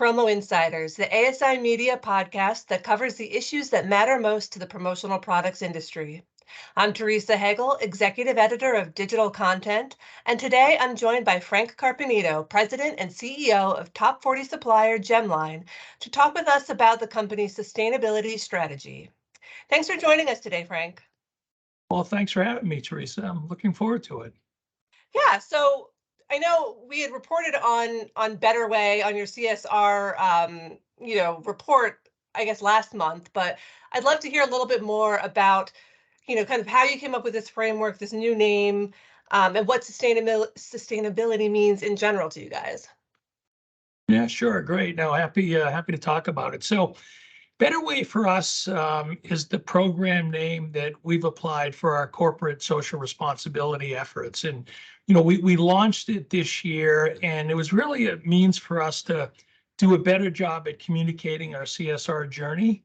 Promo Insiders, the ASI Media podcast that covers the issues that matter most to the promotional products industry. I'm Teresa Hagel, Executive Editor of Digital Content, and today I'm joined by Frank Carpenito, President and CEO of top 40 supplier Gemline, to talk with us about the company's sustainability strategy. Thanks for joining us today, Frank. Well, thanks for having me, Teresa. I'm looking forward to it. Yeah, so I know we had reported on Better Way on your CSR report, I guess last month, but I'd love to hear a little bit more about, kind of how you came up with this framework, this new name, and what sustainability means in general to you guys. Yeah, sure. Great. No, happy to talk about it. So Better Way for us is the program name that we've applied for our corporate social responsibility efforts. And, we launched it this year, and it was really a means for us to do a better job at communicating our CSR journey.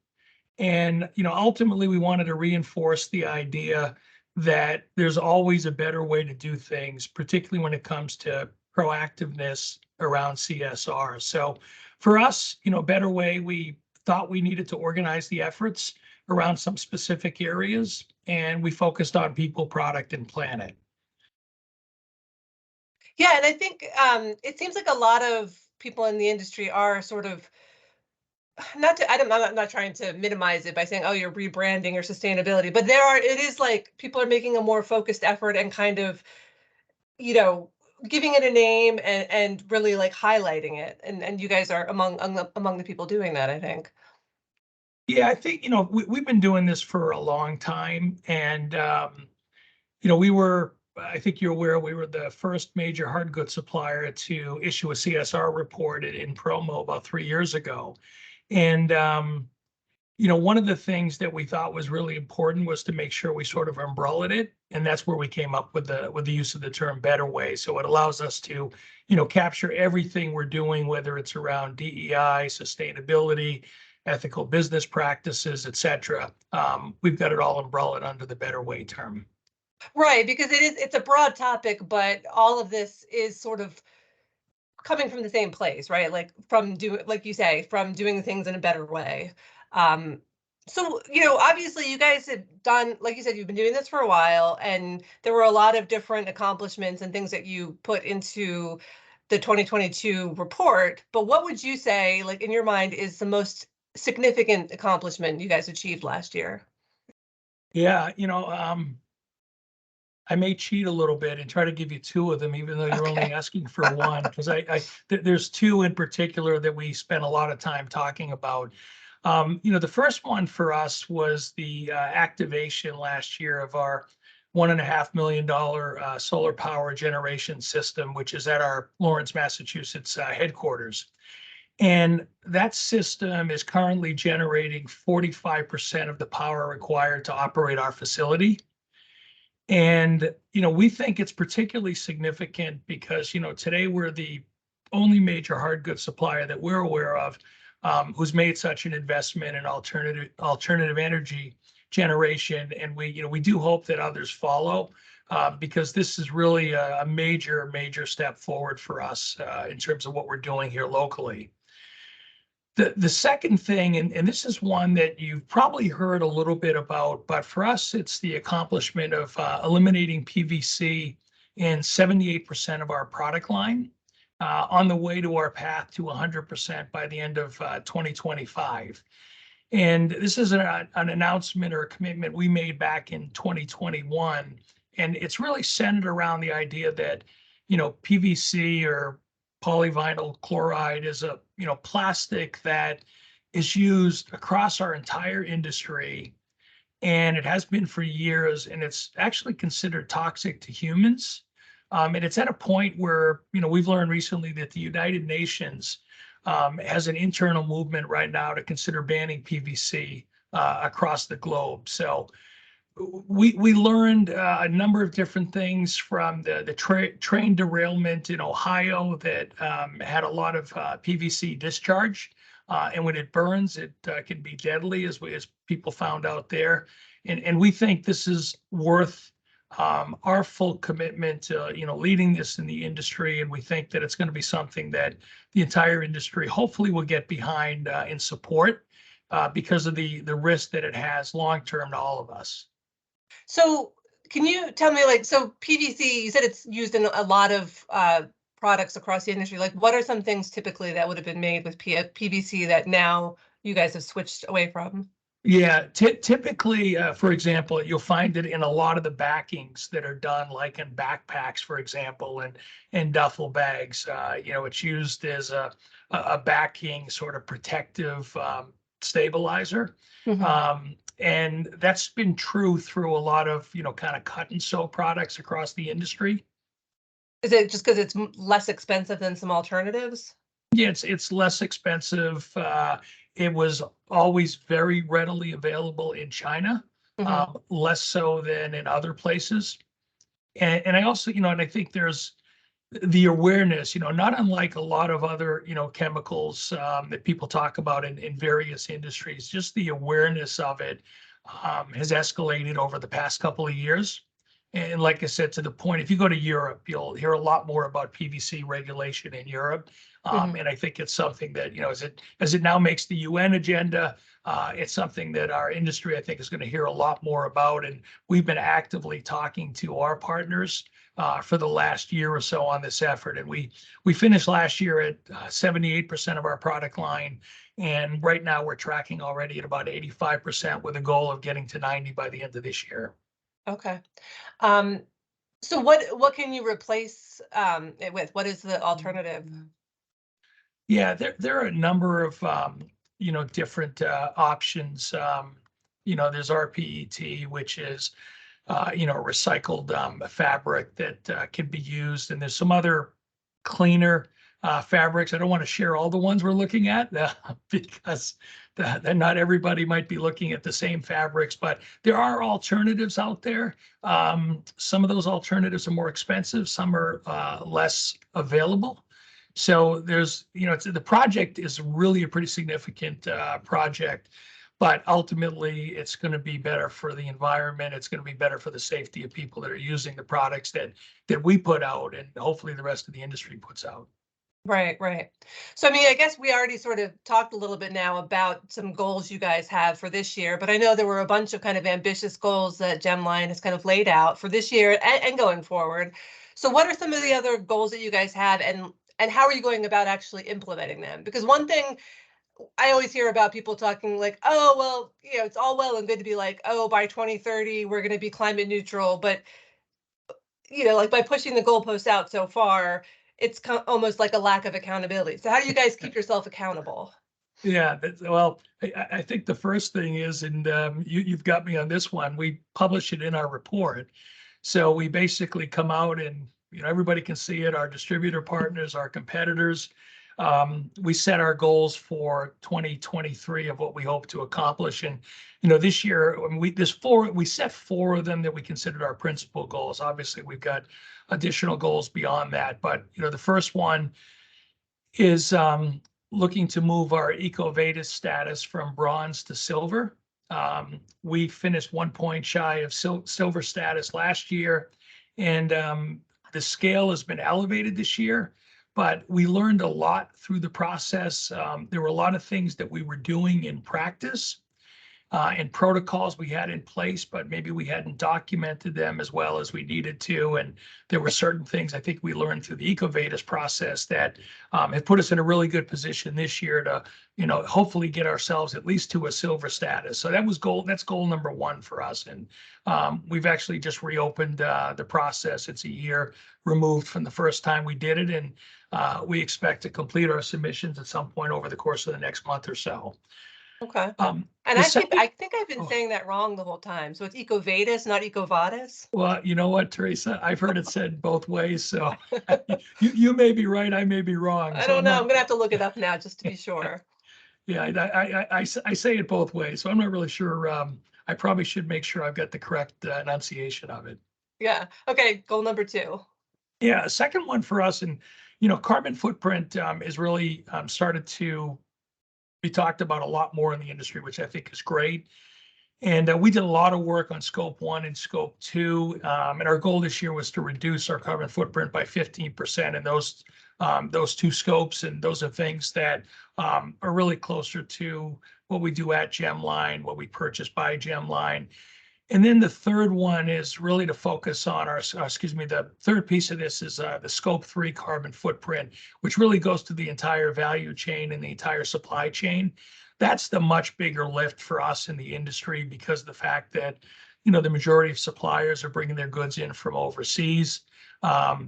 And, ultimately, we wanted to reinforce the idea that there's always a better way to do things, particularly when it comes to proactiveness around CSR. So for us, Better Way, we thought we needed to organize the efforts around some specific areas, and we focused on people, product, and planet. Yeah, and I think it seems like a lot of people in the industry are sort of I'm not trying to minimize it by saying, oh, you're rebranding or sustainability, but it is like people are making a more focused effort and kind of, giving it a name and really like highlighting it. And you guys are among the people doing that, I think. Yeah, I think, we've been doing this for a long time. And, I think you're aware, we were the first major hard goods supplier to issue a CSR report in promo about 3 years ago. And, one of the things that we thought was really important was to make sure we sort of umbrellaed it. And that's where we came up with the use of the term Better Way. So it allows us to, capture everything we're doing, whether it's around DEI, sustainability, ethical business practices, et cetera. We've got it all umbrellaed under the Better Way term. Right, because it's a broad topic, but all of this is sort of coming from the same place, right? Like like you say, from doing things in a better way. So, obviously you guys have done, like you said, you've been doing this for a while, and there were a lot of different accomplishments and things that you put into the 2022 report. But what would you say, like in your mind, is the most significant accomplishment you guys achieved last year? Yeah, I may cheat a little bit and try to give you two of them, even though you're only asking for one, because there's two in particular that we spent a lot of time talking about. The first one for us was the activation last year of our $1.5 million solar power generation system, which is at our Lawrence, Massachusetts headquarters. And that system is currently generating 45% of the power required to operate our facility. And, we think it's particularly significant because, today we're the only major hard goods supplier that we're aware of who's made such an investment in alternative energy generation. And we do hope that others follow because this is really a major, major step forward for us in terms of what we're doing here locally. The second thing, and this is one that you've probably heard a little bit about, but for us, it's the accomplishment of eliminating PVC in 78% of our product line on the way to our path to 100% by the end of 2025. And this is an announcement or a commitment we made back in 2021. And it's really centered around the idea that, PVC or polyvinyl chloride is a plastic that is used across our entire industry, and it has been for years, and it's actually considered toxic to humans. And it's at a point where we've learned recently that the United Nations has an internal movement right now to consider banning PVC across the globe. So we learned a number of different things from the train derailment in Ohio that had a lot of PVC discharge. And when it burns, it can be deadly, as people found out there. And we think this is worth our full commitment to, leading this in the industry. And we think that it's going to be something that the entire industry hopefully will get behind and support because of the risk that it has long term to all of us. So can you tell me, like, so PVC, you said it's used in a lot of products across the industry. Like, what are some things typically that would have been made with PVC that now you guys have switched away from? Yeah, typically, for example, you'll find it in a lot of the backings that are done, like in backpacks, for example, and duffel bags. It's used as a backing sort of protective stabilizer. And that's been true through a lot of, kind of cut and sew products across the industry. Is it just because it's less expensive than some alternatives? Yeah, it's less expensive. It was always very readily available in China, less so than in other places. And I also, and I think there's the awareness, not unlike a lot of other, chemicals that people talk about in various industries, just the awareness of it has escalated over the past couple of years. And like I said, to the point, if you go to Europe, you'll hear a lot more about PVC regulation in Europe. And I think it's something that, as it now makes the UN agenda, it's something that our industry, I think, is going to hear a lot more about. And we've been actively talking to our partners for the last year or so on this effort. And we finished last year at 78% of our product line. And right now we're tracking already at about 85% with a goal of getting to 90 by the end of this year. Okay. So what can you replace it with? What is the alternative? Yeah, there are a number of different options. There's RPET, which is recycled fabric that can be used, and there's some other cleaner fabrics. I don't want to share all the ones we're looking at because not everybody might be looking at the same fabrics, but there are alternatives out there. Some of those alternatives are more expensive, some are less available. So there's, the project is really a pretty significant project, but ultimately it's going to be better for the environment. It's going to be better for the safety of people that are using the products that we put out, and hopefully the rest of the industry puts out. Right, right. So, I mean, I guess we already sort of talked a little bit now about some goals you guys have for this year, but I know there were a bunch of kind of ambitious goals that Gemline has kind of laid out for this year and going forward. So what are some of the other goals that you guys have, and how are you going about actually implementing them? Because one thing I always hear about people talking like, oh, well, it's all well and good to be like, oh, by 2030, we're going to be climate neutral. But, like by pushing the goalposts out so far, it's almost like a lack of accountability. So how do you guys keep yourself accountable? Yeah, well, I think the first thing is, and you've got me on this one, we publish it in our report. So we basically come out and, everybody can see it, our distributor partners, our competitors. We set our goals for 2023 of what we hope to accomplish. And, this year, we set 4 of them that we considered our principal goals. Obviously, we've got additional goals beyond that. But, the first one is looking to move our EcoVadis status from bronze to silver. We finished 1 point shy of silver status last year, and the scale has been elevated this year, but we learned a lot through the process. There were a lot of things that we were doing in practice and protocols we had in place, but maybe we hadn't documented them as well as we needed to. And there were certain things I think we learned through the EcoVadis process that have put us in a really good position this year to, hopefully get ourselves at least to a silver status. So that's goal number 1 for us. And we've actually just reopened the process. It's a year removed from the first time we did it. And we expect to complete our submissions at some point over the course of the next month or so. Okay. And I think I've been saying that wrong the whole time. So it's EcoVadis, not EcoVadis. Well, you know what, Teresa? I've heard it said both ways. So you may be right. I may be wrong. I don't know. I'm going to have to look it up now just to be sure. Yeah, I say it both ways. So I'm not really sure. I probably should make sure I've got the correct enunciation of it. Yeah. Okay. Goal number 2. Yeah. Second one for us, and, carbon footprint is really started to be talked about a lot more in the industry, which I think is great. And we did a lot of work on scope 1 and scope 2. And our goal this year was to reduce our carbon footprint by 15% in those two scopes. And those are things that are really closer to what we do at Gemline, what we purchase by Gemline. And then the third one is really to focus on the third piece of this is the scope 3 carbon footprint, which really goes to the entire value chain and the entire supply chain. That's the much bigger lift for us in the industry because of the fact that, the majority of suppliers are bringing their goods in from overseas.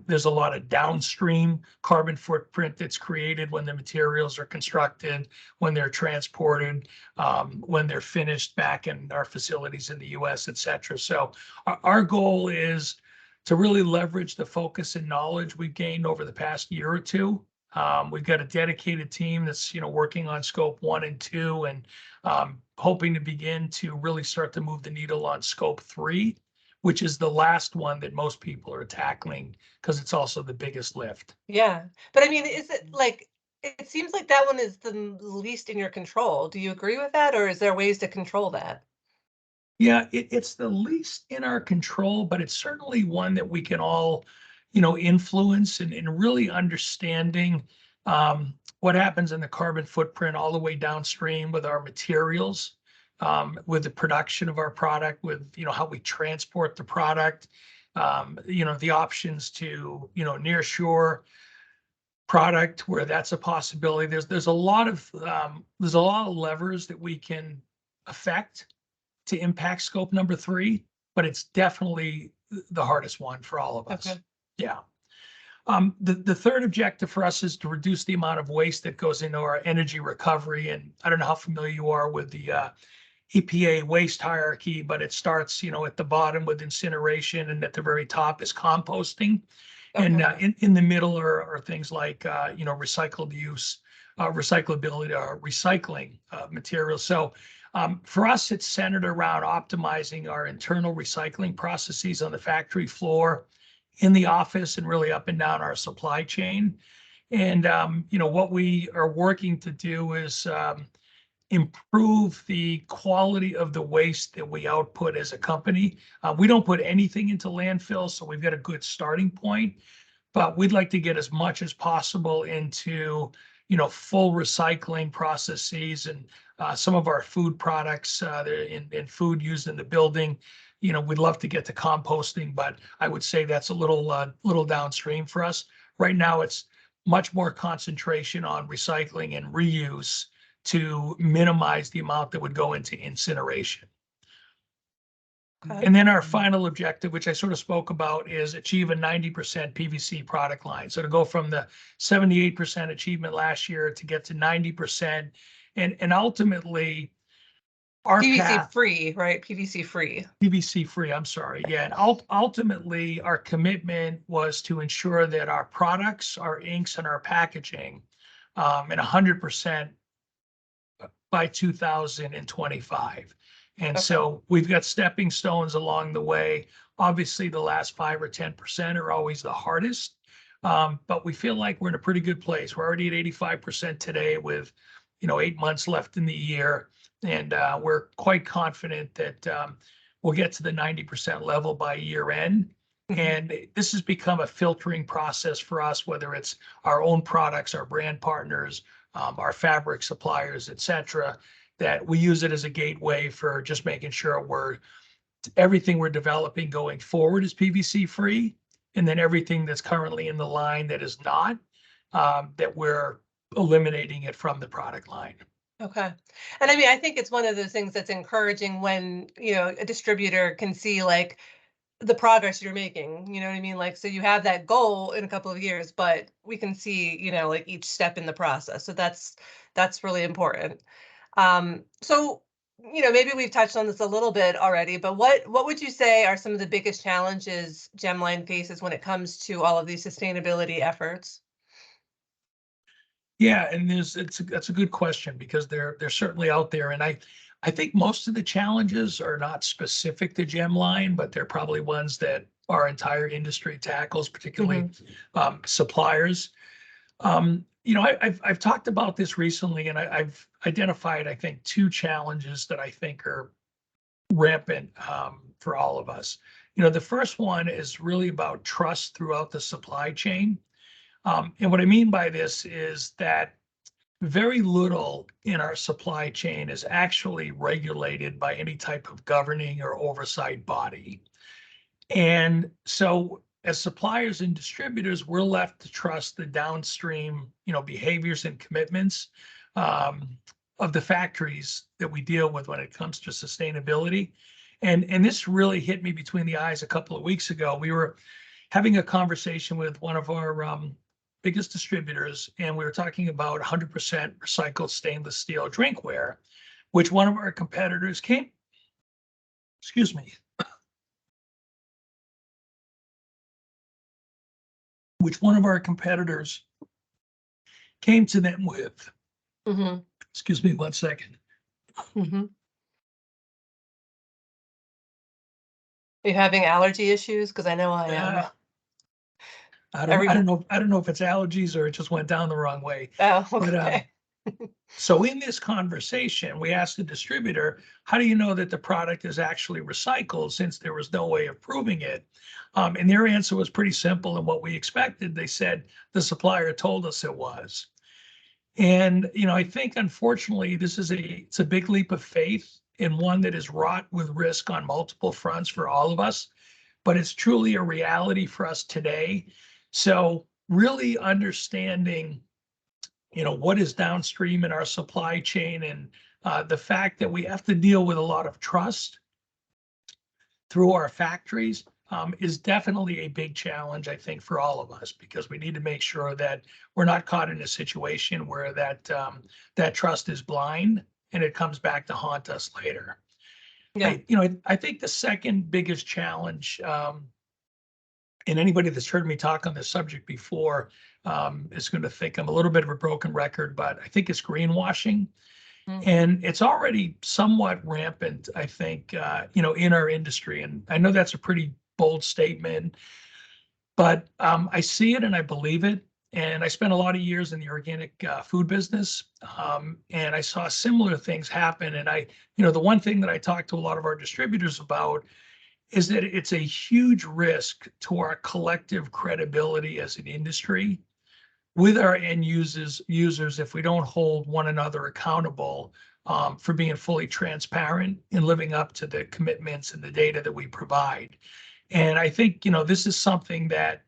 There's a lot of downstream carbon footprint that's created when the materials are constructed, when they're transported, when they're finished back in our facilities in the US, et cetera. So our goal is to really leverage the focus and knowledge we've gained over the past year or two. We've got a dedicated team that's, working on scope 1 and 2 and hoping to begin to really start to move the needle on scope 3, which is the last one that most people are tackling because it's also the biggest lift. Yeah. But I mean, is it like, it seems like that one is the least in your control. Do you agree with that? Or is there ways to control that? Yeah, it's the least in our control, but it's certainly one that we can all, influence and really understanding what happens in the carbon footprint all the way downstream with our materials, with the production of our product, with, how we transport the product, the options to, near shore product where that's a possibility. There's a lot of levers that we can affect to impact scope number 3, but it's definitely the hardest one for all of us. Okay. Yeah. The third objective for us is to reduce the amount of waste that goes into our energy recovery. And I don't know how familiar you are with the EPA waste hierarchy, but it starts, at the bottom with incineration, and at the very top is composting. Okay. And in the middle are things like, recycled use, recyclability, or recycling materials. So for us, it's centered around optimizing our internal recycling processes on the factory floor, in the office, and really up and down our supply chain. And, what we are working to do is improve the quality of the waste that we output as a company. We don't put anything into landfill, so we've got a good starting point, but we'd like to get as much as possible into, full recycling processes. And some of our food products in food used in the building, we'd love to get to composting, but I would say that's a little downstream for us. Right now, it's much more concentration on recycling and reuse to minimize the amount that would go into incineration. Okay. And then our final objective, which I sort of spoke about, is achieve a 90% PVC product line. So to go from the 78% achievement last year to get to 90%, and ultimately our PVC path, free, right? PVC free. PVC free, I'm sorry. Yeah, and ultimately our commitment was to ensure that our products, our inks, and our packaging, and 100% by 2025. And Okay. so we've got stepping stones along the way. Obviously, the last 5 or 10% are always the hardest, but we feel like we're in a pretty good place. We're already at 85% today with, 8 months left in the year. And we're quite confident that we'll get to the 90% level by year end. And this has become a filtering process for us, whether it's our own products, our brand partners, our fabric suppliers, et cetera, that we use it as a gateway for just making sure everything we're developing going forward is PVC free. And then everything that's currently in the line that is not, that we're eliminating it from the product line. Okay. And I mean, I think it's one of those things that's encouraging when, a distributor can see like the progress you're making, you know what I mean? Like, so you have that goal in a couple of years, but we can see, like each step in the process. So that's really important. So, maybe we've touched on this a little bit already, but what would you say are some of the biggest challenges Gemline faces when it comes to all of these sustainability efforts? Yeah, and that's a good question because they're certainly out there, and I think most of the challenges are not specific to Gemline, but they're probably ones that our entire industry tackles, particularly suppliers. I've talked about this recently, and I've identified, I think, 2 challenges that I think are rampant for all of us. You know, the first one is really about trust throughout the supply chain. And what I mean by this is that very little in our supply chain is actually regulated by any type of governing or oversight body. And so as suppliers and distributors, we're left to trust the downstream, behaviors and commitments of the factories that we deal with when it comes to sustainability. And this really hit me between the eyes a couple of weeks ago. We were having a conversation with one of our biggest distributors, and we were talking about 100% recycled stainless steel drinkware, which one of our competitors came, excuse me, which one of our competitors came to them with. Mm-hmm. Excuse me 1 second. Mm-hmm. Are you having allergy issues? Because I know I am. I don't know if it's allergies or it just went down the wrong way. Oh, But okay. so in this conversation, we asked the distributor, how do you know that the product is actually recycled, since there was no way of proving it? And their answer was pretty simple and what we expected. They said the supplier told us it was. And, I think unfortunately, it's a big leap of faith, and one that is wrought with risk on multiple fronts for all of us, but it's truly a reality for us today. So really understanding, what is downstream in our supply chain, and the fact that we have to deal with a lot of trust through our factories is definitely a big challenge, I think, for all of us, because we need to make sure that we're not caught in a situation where that trust is blind and it comes back to haunt us later. Yeah. I think the second biggest challenge, and anybody that's heard me talk on this subject before is going to think I'm a little bit of a broken record, but I think it's greenwashing. Mm. And it's already somewhat rampant, I think, in our industry. And I know that's a pretty bold statement, but I see it and I believe it. And I spent a lot of years in the organic food business, and I saw similar things happen. And the one thing that I talked to a lot of our distributors about is that it's a huge risk to our collective credibility as an industry with our end users if we don't hold one another accountable for being fully transparent and living up to the commitments and the data that we provide. And I think, this is something that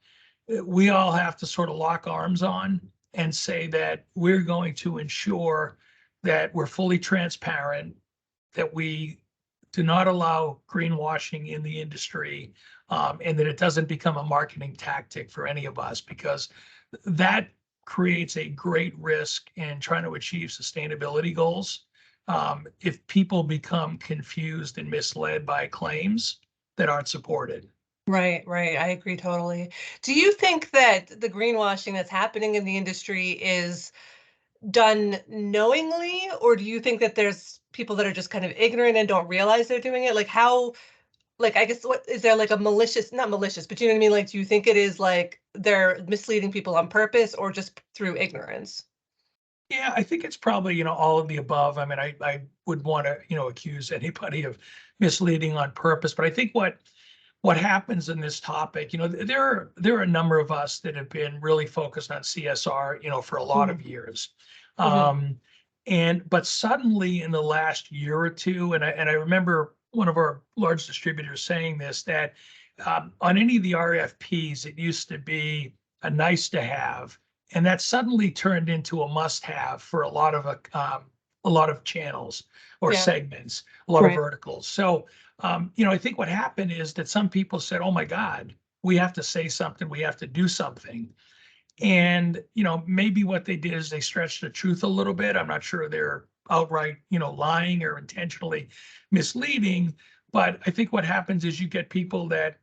we all have to sort of lock arms on and say that we're going to ensure that we're fully transparent, that we do not allow greenwashing in the industry, and that it doesn't become a marketing tactic for any of us, because that creates a great risk in trying to achieve sustainability goals. If people become confused and misled by claims that aren't supported. Right, right. I agree totally. Do you think that the greenwashing that's happening in the industry is done knowingly, or do you think that there's people that are just kind of ignorant and don't realize they're doing it? Like how, like, I guess, what is there, like a malicious, not malicious, but you know what I mean? Like, do you think it is like they're misleading people on purpose or just through ignorance? Yeah, I think it's probably, all of the above. I mean, I would want to, accuse anybody of misleading on purpose, but I think what happens in this topic, there are a number of us that have been really focused on CSR, for a lot of years. Mhm. But suddenly in the last year or two, and I remember one of our large distributors saying this, that on any of the RFPs, it used to be a nice to have, and that suddenly turned into a must have for a lot of channels or Yeah. segments, a lot of Right. verticals. So I think what happened is that some people said, oh my God, we have to say something, we have to do something. And, maybe what they did is they stretched the truth a little bit. I'm not sure they're outright, lying or intentionally misleading. But I think what happens is you get people that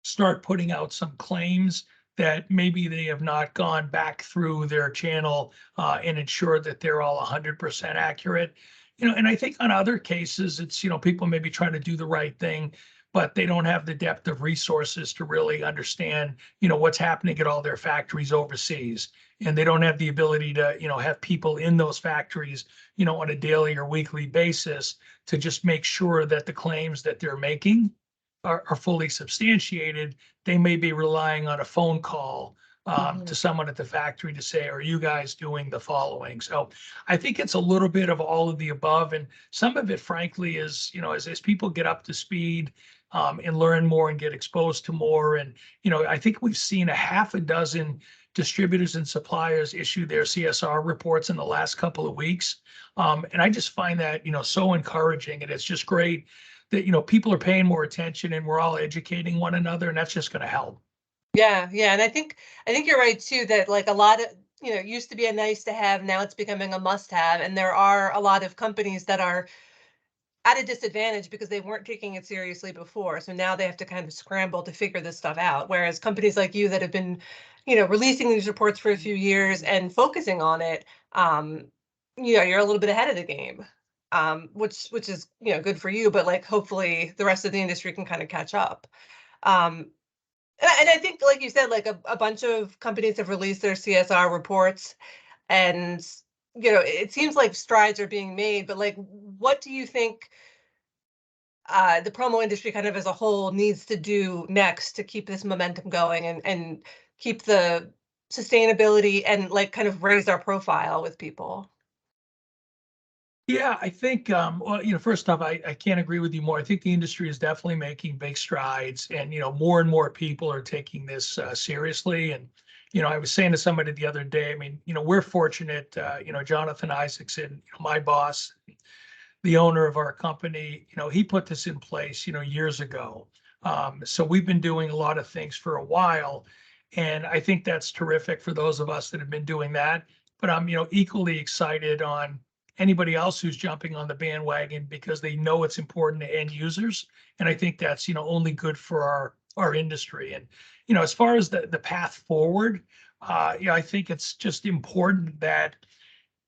start putting out some claims that maybe they have not gone back through their channel and ensured that they're all 100% accurate. And I think on other cases, it's, people maybe trying to do the right thing, but they don't have the depth of resources to really understand, what's happening at all their factories overseas. And they don't have the ability to, have people in those factories, on a daily or weekly basis to just make sure that the claims that they're making are fully substantiated. They may be relying on a phone call to someone at the factory to say, are you guys doing the following? So I think it's a little bit of all of the above. And some of it, frankly, is, as people get up to speed and learn more and get exposed to more. And, I think we've seen a half a dozen distributors and suppliers issue their CSR reports in the last couple of weeks. And I just find that, so encouraging. And it's just great that, people are paying more attention and we're all educating one another, and that's just going to help. Yeah, yeah. And I think you're right too, that like a lot of, it used to be a nice to have, now it's becoming a must have. And there are a lot of companies that are at a disadvantage because they weren't taking it seriously before. So now they have to kind of scramble to figure this stuff out. Whereas companies like you that have been, releasing these reports for a few years and focusing on it, you're a little bit ahead of the game, which is, good for you, but like hopefully the rest of the industry can kind of catch up. Um, and I think, like you said, like a bunch of companies have released their CSR reports, and it seems like strides are being made. But like, what do you think the promo industry kind of as a whole needs to do next to keep this momentum going and keep the sustainability and like kind of raise our profile with people? Yeah, I think, well, first off, I can't agree with you more. I think the industry is definitely making big strides, and, more and more people are taking this seriously. And, I was saying to somebody the other day, I mean, we're fortunate, Jonathan Isaacson, my boss, the owner of our company, he put this in place, years ago. So we've been doing a lot of things for a while. And I think that's terrific for those of us that have been doing that. But I'm, equally excited on anybody else who's jumping on the bandwagon because they know it's important to end users. And I think that's, only good for our industry. And, as far as the path forward, I think it's just important that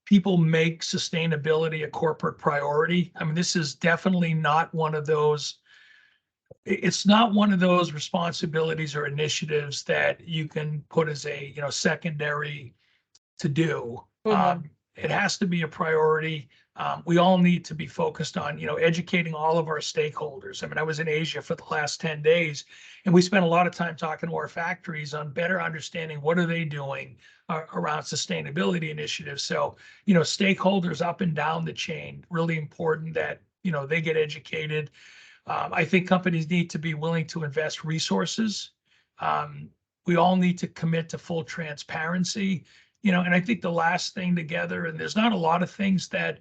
people make sustainability a corporate priority. I mean, this is definitely not one of those, it's not one of those responsibilities or initiatives that you can put as a, secondary to do. It has to be a priority. We all need to be focused on, educating all of our stakeholders. I mean, I was in Asia for the last 10 days, and we spent a lot of time talking to our factories on better understanding what are they doing around sustainability initiatives. So, stakeholders up and down the chain, really important that, they get educated. I think companies need to be willing to invest resources. We all need to commit to full transparency. And I think the last thing together, and there's not a lot of things that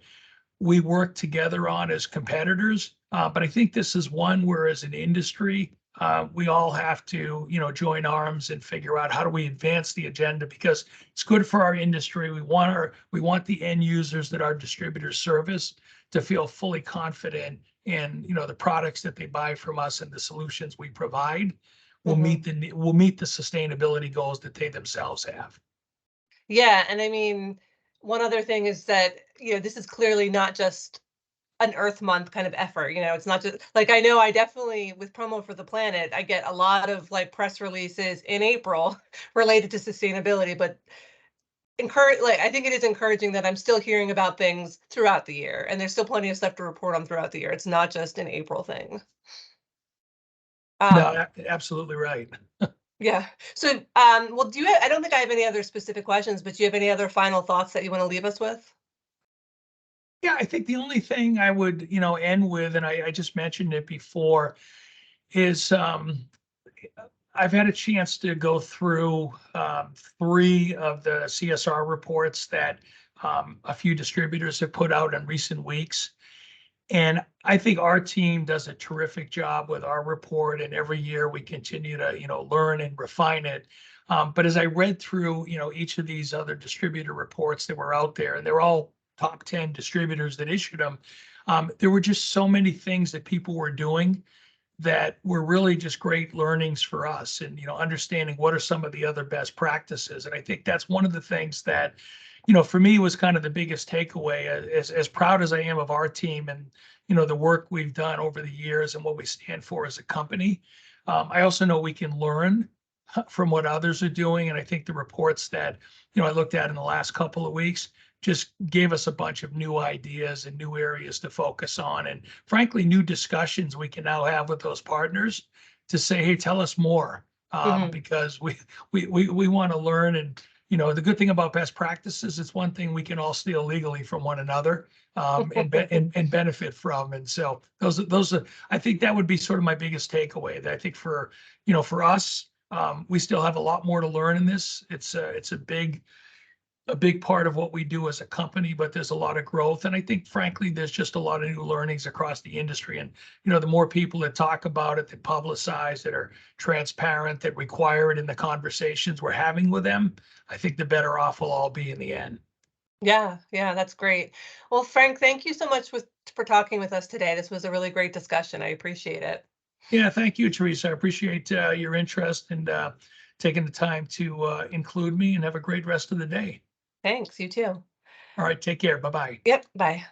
we work together on as competitors, but I think this is one where as an industry, we all have to, join arms and figure out how do we advance the agenda, because it's good for our industry. We want the end users that our distributors service to feel fully confident in, the products that they buy from us and the solutions we provide will meet the sustainability goals that they themselves have. Yeah, and I mean, one other thing is that, this is clearly not just an Earth Month kind of effort. It's not just like, I know I definitely with Promo for the Planet, I get a lot of like press releases in April related to sustainability, but I think it is encouraging that I'm still hearing about things throughout the year, and there's still plenty of stuff to report on throughout the year. It's not just an April thing. No, absolutely right. Yeah. So, well, I don't think I have any other specific questions, but do you have any other final thoughts that you want to leave us with? Yeah, I think the only thing I would, end with, and I just mentioned it before, is I've had a chance to go through 3 of the CSR reports that a few distributors have put out in recent weeks. And I think our team does a terrific job with our report, and every year we continue to, learn and refine it. But as I read through, each of these other distributor reports that were out there, and they're all top 10 distributors that issued them, there were just so many things that people were doing that were really just great learnings for us, and, understanding what are some of the other best practices. And I think that's one of the things that, for me was kind of the biggest takeaway. As proud as I am of our team and the work we've done over the years and what we stand for as a company, I also know we can learn from what others are doing. And I think the reports that I looked at in the last couple of weeks just gave us a bunch of new ideas and new areas to focus on, and frankly, new discussions we can now have with those partners to say, hey, tell us more, because we want to learn. And the good thing about best practices, it's one thing we can all steal legally from one another, and benefit from. And so those are, I think that would be sort of my biggest takeaway. That I think for us, we still have a lot more to learn in this. It's a big part of what we do as a company, but there's a lot of growth. And I think, frankly, there's just a lot of new learnings across the industry. And, the more people that talk about it, that publicize, that are transparent, that require it in the conversations we're having with them, I think the better off we'll all be in the end. Yeah, yeah, that's great. Well, Frank, thank you so much for talking with us today. This was a really great discussion. I appreciate it. Yeah, thank you, Teresa. I appreciate your interest and taking the time to include me, and have a great rest of the day. Thanks, you too. All right, take care. Bye-bye. Yep, bye.